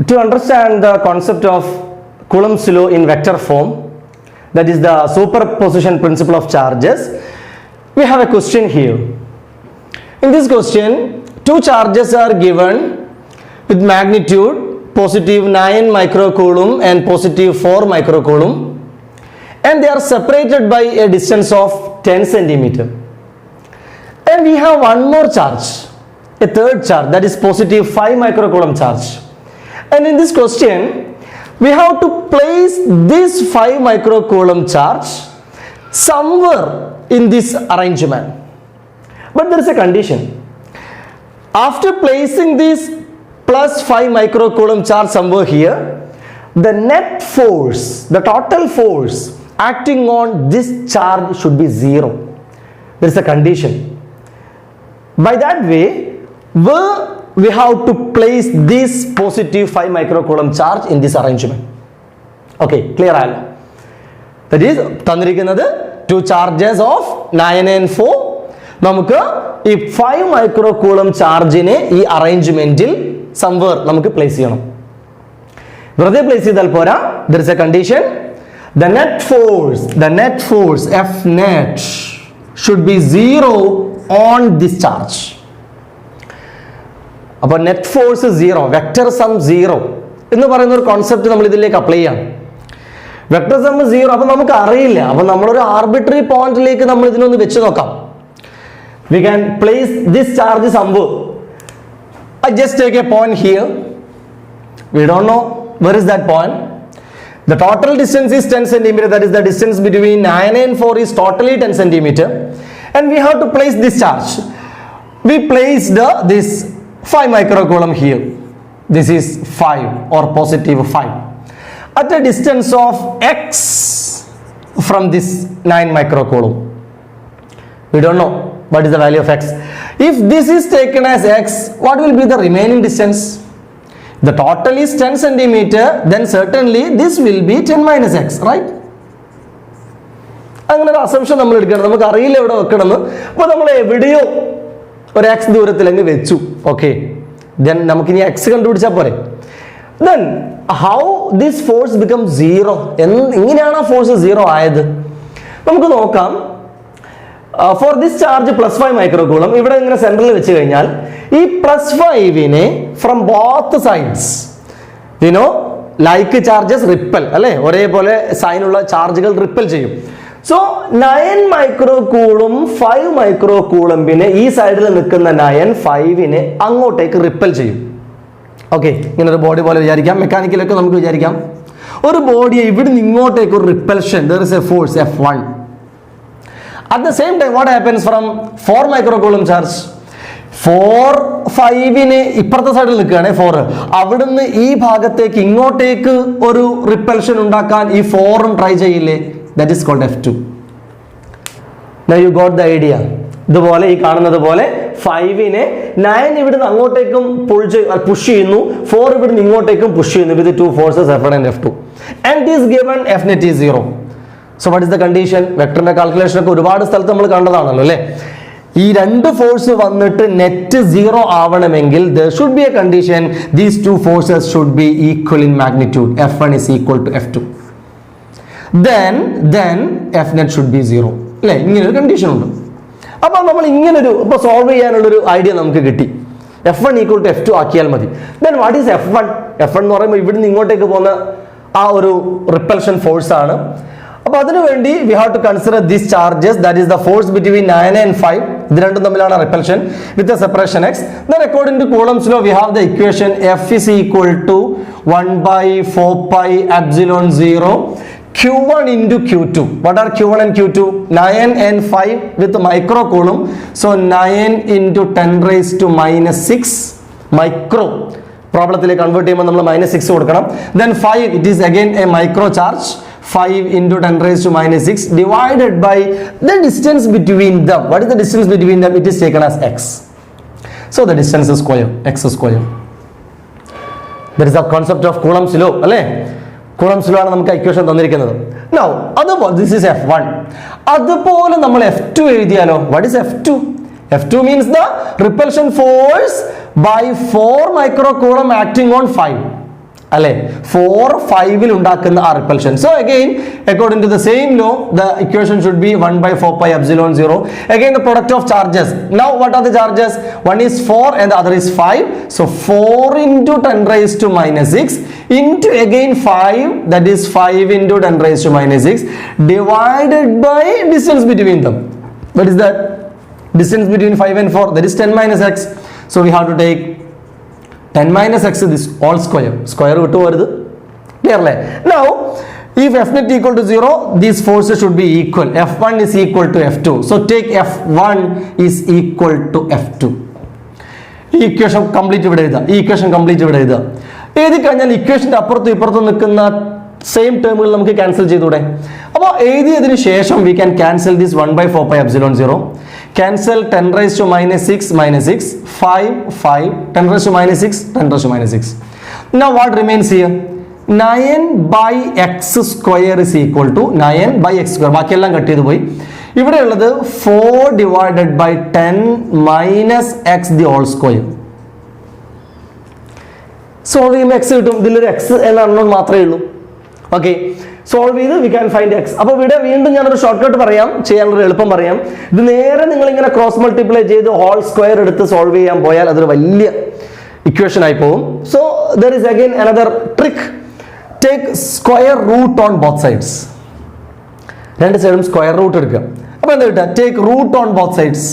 To understand the concept of Coulomb's law in vector form, that is the superposition principle of charges, we have a question here. In this question, two charges are given with magnitude positive 9 microcoulomb and positive 4 microcoulomb, and they are separated by a distance of 10 centimeter. And we have one more charge, a third charge, that is positive 5 microcoulomb charge. And in this question, we have to place this 5 microcoulomb charge somewhere in this arrangement. But there is a condition. After placing this plus 5 microcoulomb charge somewhere here, the net force, the total force acting on this charge should be 0. There is a condition. By that way, we have to place this positive 5 microcoulomb charge in this arrangement. Okay, clear? That is, തന്നിരിക്കുന്നത് two charges of 9 and 4. നമുക്ക് ഈ 5 microcoulomb ചാർജിനെ ഈ അറേഞ്ച്മെന്റിൽ somewhere നമുക്ക് place ചെയ്യണം. വെറുതെ place ചെയ്താൽ പോരാ. There is a condition. The net force F net should be 0 on this charge. അപ്പോൾ നെറ്റ് ഫോഴ്സ് 0, വെക്ടർ സം 0 എന്ന് പറയുന്ന ഒരു കോൺസെപ്റ്റ് നമ്മൾ ഇതിലേക്ക് അപ്ലൈ ചെയ്യാം. വെക്ടർ സം 0, അപ്പോൾ നമുക്ക് അറിയില്ല. അപ്പോൾ നമ്മളൊരു ആർബിട്രറി പോയിന്റിലേക്ക് നമ്മൾ ഇതിനൊന്ന് വെച്ച് നോക്കാം. We can place this charge somewhere. I just take a point here. We don't know where is that point. The total distance is 10 centimeter. That is the distance between 9 and 4 is totally 10 centimeter. And we have to place this charge. We place this 5 microcoulomb here. This is 5 or positive 5 at a distance of x from this 9 microcoulomb. We don't know what is the value of x. If this is taken as x, what will be the remaining distance? The total is 10 centimeter, then certainly this will be 10 minus x, right? അങ്ങനെ ഒരു assumption നമ്മൾ എടുക്കണം. നമുക്ക് അറിയില്ല എവിടെ വെക്കണമെന്ന്. അപ്പോൾ നമ്മൾ എവിടെയോ ഒരു എക്സ് ദൂരത്തിൽ അങ്ങ് വെച്ചു. ഓക്കെ, ദെൻ നമുക്കിനി എക്സ് കണ്ടുപിടിച്ചാൽ പോരെ. Then how this force become 0? എങ്ങനെയാണ് ആ ഫോഴ്സ് 0 ആയത്? നമുക്ക് നോക്കാം. For this charge plus 5 microcoulomb ഇവിടെ ഇങ്ങനെ സെൻട്രലിൽ വെച്ച് കഴിഞ്ഞാൽ ഈ പ്ലസ് 5നെ from both sides, you know, like charges repel, അല്ലെ, ഒരേപോലെ സൈനുള്ള ചാർജുകൾ റിപ്പൽ ചെയ്യും. സോ 9 മൈക്രോകൂളും 5 മൈക്രോകൂളമ്പിനെ ഈ സൈഡിൽ നിൽക്കുന്ന 9 5നെ അങ്ങോട്ടേക്ക് റിപ്പൽ ചെയ്യും. ഓക്കെ, ഇങ്ങനെ ഒരു ബോഡി പോലെ വിചാരിക്കാം. മെക്കാനിക്കലൊക്കെ നമുക്ക് വിചാരിക്കാം. ഒരു ബോഡിയെ ഇവിടുന്ന് ഇങ്ങോട്ടേക്ക് ഒരു repulsion, there is a force F1. At the same time, what happens from 4 microcoulomb charge? 4 5നെ ഇപ്പുറത്തെ സൈഡിൽ നിൽക്കുകയാണ് 4, അവിടുന്ന് ഈ ഭാഗത്തേക്ക് ഇങ്ങോട്ടേക്ക് ഒരു റിപ്പൽഷൻ ഉണ്ടാക്കാൻ ഈ 4ഉം ട്രൈ ചെയ്യില്ലേ? That is called F2. Now you got the idea. ഇതുപോലെ ഈ കാണുന്നത് പോലെ 5നെ 9 ഇവിടുന്ന് അങ്ങോട്ടേക്കും പുഷ് ചെയ്യുന്നു, 4 ഇവിടുന്ന് ഇങ്ങോട്ടേക്കും പുഷ് ചെയ്യുന്നു with 2 forces F1 and F2, and is given F net is 0. So what is the condition? വെക്ടറിന്റെ കാൽക്കുലേഷൻ ഒക്കെ ഒരുപാട് സ്ഥലത്ത് നമ്മൾ കണ്ടതാണല്ലോ, അല്ലേ? ഈ രണ്ട് ഫോഴ്സ് വന്നിട്ട് നെറ്റ് 0 ആവണമെങ്കിൽ there should be a condition. These two forces should be equal in magnitude. F1 is equal to F2. Then F net should be 0. അല്ലേ? ഇങ്ങനൊരു കണ്ടീഷൻ ഉണ്ട്. അപ്പോൾ നമ്മൾ ഇങ്ങനൊരു ഇപ്പോൾ സോൾവ് ചെയ്യാനുള്ളൊരു ഐഡിയ നമുക്ക് കിട്ടി. F1 ഈക്വൽ ടു F2 ആക്കിയാൽ മതി. Then what is F1? F1 എന്ന് പറയുമ്പോൾ ഇവിടുന്ന് ഇങ്ങോട്ടേക്ക് പോകുന്ന ആ ഒരു റിപ്പൽഷൻ ഫോഴ്സ് ആണ്. അപ്പോൾ അതിനുവേണ്ടി we have to consider these charges, that is the force between 9 and 5. ഇത് രണ്ടും തമ്മിലാണ് repulsion with a separation x. Then according to Coulomb's law we have the equation F is equal to 1 by 4 pi epsilon 0 Q1 into Q2. What are Q1 and Q2? 9 and 5 with microcoulomb. So 9 into 10 raised to minus 6 micro. പ്രോബ്ലത്തിലേക്ക് convert ചെയ്യുമ്പോൾ നമ്മൾ -6 കൊടുക്കണം. Then 5, it is again a micro charge. 5 into 10 raised to minus 6 divided by the distance between them. What is the distance between them? It is taken as x. So the distance is square, x square. There is a concept of Coulomb's law, അല്ലേ? Coulomb's law ആണ് നമുക്ക് equation തന്നിരിക്കുന്നത്. Now അതുപോലെ this is F1. അതുപോലെ നമ്മൾ F2 എഴുതിയാലോ? What is F2? F2 means the repulsion force by 4 microcoulomb acting on 5. അല്ലെ 4 5 ഉണ്ടാക്കുന്ന ആ repulsion. So again according to the same law the equation should be 1/4πε0. Again the product of charges. Now what are the charges? one is 4 and the other is 5. So 4 into 10 raised to minus 6 into again 5, that is 5 into 10 raised to minus 6 divided by distance between them. What is that? Distance between 5 and 4, that is 10 minus x. So we have to take 10 minus x, this all square root over the clear. Now if f net equal to 0, these forces should be equal. F1 is equal to F2. So take F1 is equal to F2. ഈ equation complete ഇവിടെ എഴുതുക. ഈ equation complete ഇവിടെ എഴുതുക. എഴുതി കഴിഞ്ഞാൽ ഇക്വേഷൻ്റെ അപ്പുറത്തും ഇപ്പുറത്തും നിൽക്കുന്ന സെയിം ടേമുകൾ നമുക്ക് ക്യാൻസൽ ചെയ്തൂടെ? അപ്പോൾ എഴുതിയതിന് ശേഷം we can cancel this 1/4πε0. Cancel 10 raised to minus 6 minus 6 5 5 10 raised to minus 6 10 raised to minus 6. Now what remains here? 9 by x square is equal to 9 by x square. ബാക്കിയെല്ലാം കട്ട് ചെയ്തു പോയി. ഇവിടെ ഉള്ളത് 4 divided by 10 minus x the whole square. Solve ചെയ്യുമ്പോൾ x കിട്ടും. ഇതിലൊരു x എന്ന unknown മാത്രമേ ഉള്ളൂ. ഓക്കെ, സോൾവ് ചെയ്ത് വി ക്യാൻ ഫൈൻഡ് എക്സ്. അപ്പോൾ ഇവിടെ വീണ്ടും ഞാനൊരു ഷോർട്ട് കട്ട് പറയാം, ചെയ്യാനൊരു എളുപ്പം പറയാം. ഇത് നേരെ നിങ്ങൾ ഇങ്ങനെ ക്രോസ് മൾട്ടിപ്ലൈ ചെയ്ത് ഹോൾ സ്ക്വയർ എടുത്ത് സോൾവ് ചെയ്യാൻ പോയാൽ അതൊരു വലിയ ഇക്വേഷൻ ആയി പോകും. So there is again another trick. Take square root on both sides. രണ്ട് സൈഡും സ്ക്വയർ റൂട്ട് എടുക്കുക. അപ്പോൾ എന്താ കിട്ടുക? Take root on both sides.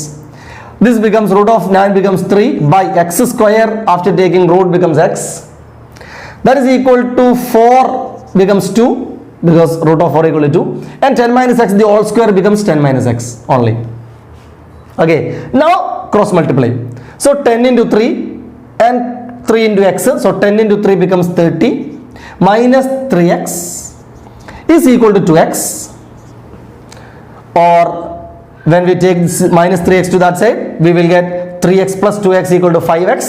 This becomes root of 9 becomes 3 by x square after taking root becomes x. That is equal to 4 becomes 2 because root of 4 equal to 2, and 10 minus x the whole square becomes 10 minus x only. Okay, now cross multiply. So 10 into 3 and 3 into x, so 10 into 3 becomes 30 minus 3x is equal to 2x, or when we take this minus 3x to that side, we will get 3x plus 2x equal to 5x.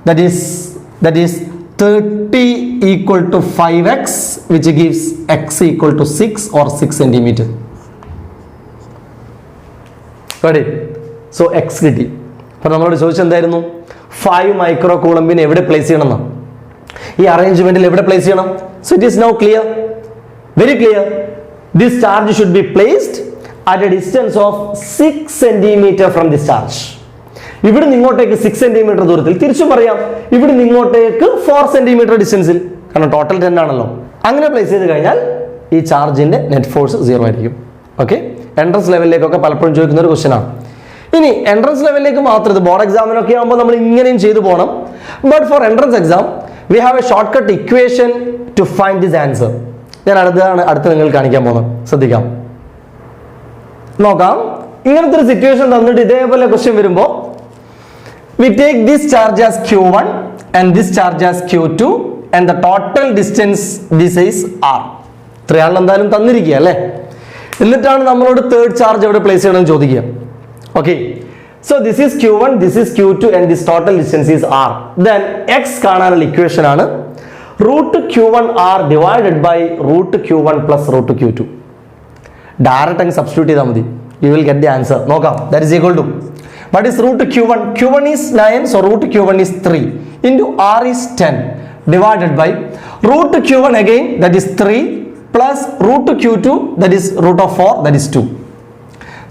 That is 30 equal to 5x, which gives x equal to 6 or 6 centimeter. Got it? So x കിട്ടി. അപ്പോൾ നമ്മളോട് ചോദിച്ചെന്തായിരുന്നു? 5 micro കൂളമ്പിനെ എവിടെ place ചെയ്യണം? ഈ അറേഞ്ച്മെന്റിൽ എവിടെ place ചെയ്യണം? So it is now clear, very clear. This charge should be placed at a distance of 6 centimeter from this charge. ഇവിടെ നിങ്ങോട്ടേക്ക് 6 centimetre ദൂരത്തിൽ, തിരിച്ചും പറയാം ഇവിടെ നിങ്ങോട്ടേക്ക് 4 സെന്റിമീറ്റർ ഡിസ്റ്റൻസിൽ, കാരണം ടോട്ടൽ 10 ആണല്ലോ. അങ്ങനെ പ്ലേസ് ചെയ്ത് കഴിഞ്ഞാൽ ഈ ചാർജിന്റെ നെറ്റ് ഫോഴ്സ് 0 ആയിരിക്കും. ഓക്കെ, എൻട്രൻസ് ലെവലിലേക്കൊക്കെ പലപ്പോഴും ചോദിക്കുന്ന ഒരു ക്വസ്റ്റ്യൻ ആണ്. ഇനി എൻട്രൻസ് ലെവലിലേക്ക് മാത്രം, ഇത് ബോർഡ് എക്സാമിനൊക്കെ ആകുമ്പോൾ നമ്മൾ ഇങ്ങനെയും ചെയ്തു പോകണം. But for entrance exam we have A short cut equation two find this answer. ഞാൻ അടുത്ത് നിങ്ങൾ കാണിക്കാൻ പോകുന്നത്, ശ്രദ്ധിക്കാം. നോക്കാം, ഇങ്ങനത്തെ ഒരു സിറ്റുവേഷൻ തന്നിട്ട് ഇതേപോലെ ക്വസ്റ്റ്യൻ വരുമ്പോൾ we take this charge as q1 and this charge as q2 and the total distance this is r. ഇത്രയാണ് എന്തായാലും തന്നിരിക്കുക അല്ലേ? എന്നിട്ടാണ് നമ്മളോട് തേർഡ് ചാർജ് എവിടെ പ്ലേസ് ചെയ്യണമെന്ന് ചോദിക്കുക. Okay, so this is q1, this is q2 and this total distance is r. then x കാണാനുള്ള equation ആണ് root q1 r divided by root q1 plus root q2. Direct അങ്ങ് substitute ചെയ്താൽ മതി, you will get the answer. നോക്കാം, that is equal to, what is root q1? q1 is 9, so root q1 is 3 into r is 10 divided by root q1 again, that is 3 plus root q2, that is root of 4, that is 2.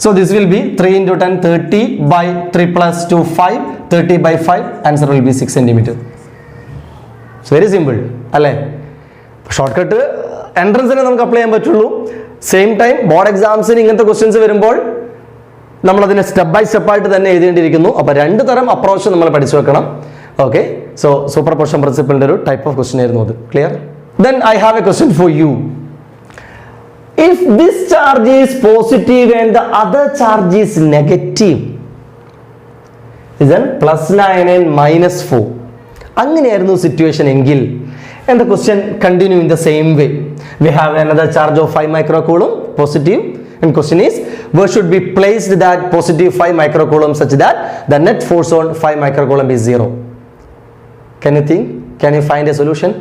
So this will be 3 into 10, 30 by 3 plus 2, 5, 30 by 5, answer will be 6 centimeter. It's very simple അല്ലേ? Short cut എൻട്രൻസിന് നമുക്ക് apply ചെയ്യാൻ പറ്റുള്ളൂ. Same time board എക്സാംസിന് ഇങ്ങനത്തെ questions വരുമ്പോൾ നമ്മൾ അതിനെ step by step ആയിട്ട് തന്നെ എഴുതേണ്ടിയിരിക്കുന്നു. അപ്പോൾ രണ്ട് തരം അപ്രോച്ച് നമ്മൾ പഠിച്ചു വെക്കണം. ഓക്കെ, സോ സൂപ്പർ പൊസിഷൻ പ്രിൻസിപ്പിളിന്റെ ഒരു ടൈപ്പ് ഓഫ് ക്വസ്റ്റ്യൻ ആയിരുന്നു അത്. Clear? Then I have A question for you. If this charge is positive and the other charge is negative, then +9 and -4, അങ്ങനെയായിരുന്നു സിറ്റുവേഷൻ എങ്കിൽ, and the question continue in the same way. We have another charge of 5 microcoulomb positive, and question is where should be placed that positive 5 microcoulomb such that the net force on 5 microcoulomb is 0. Can you think? Can you find a solution?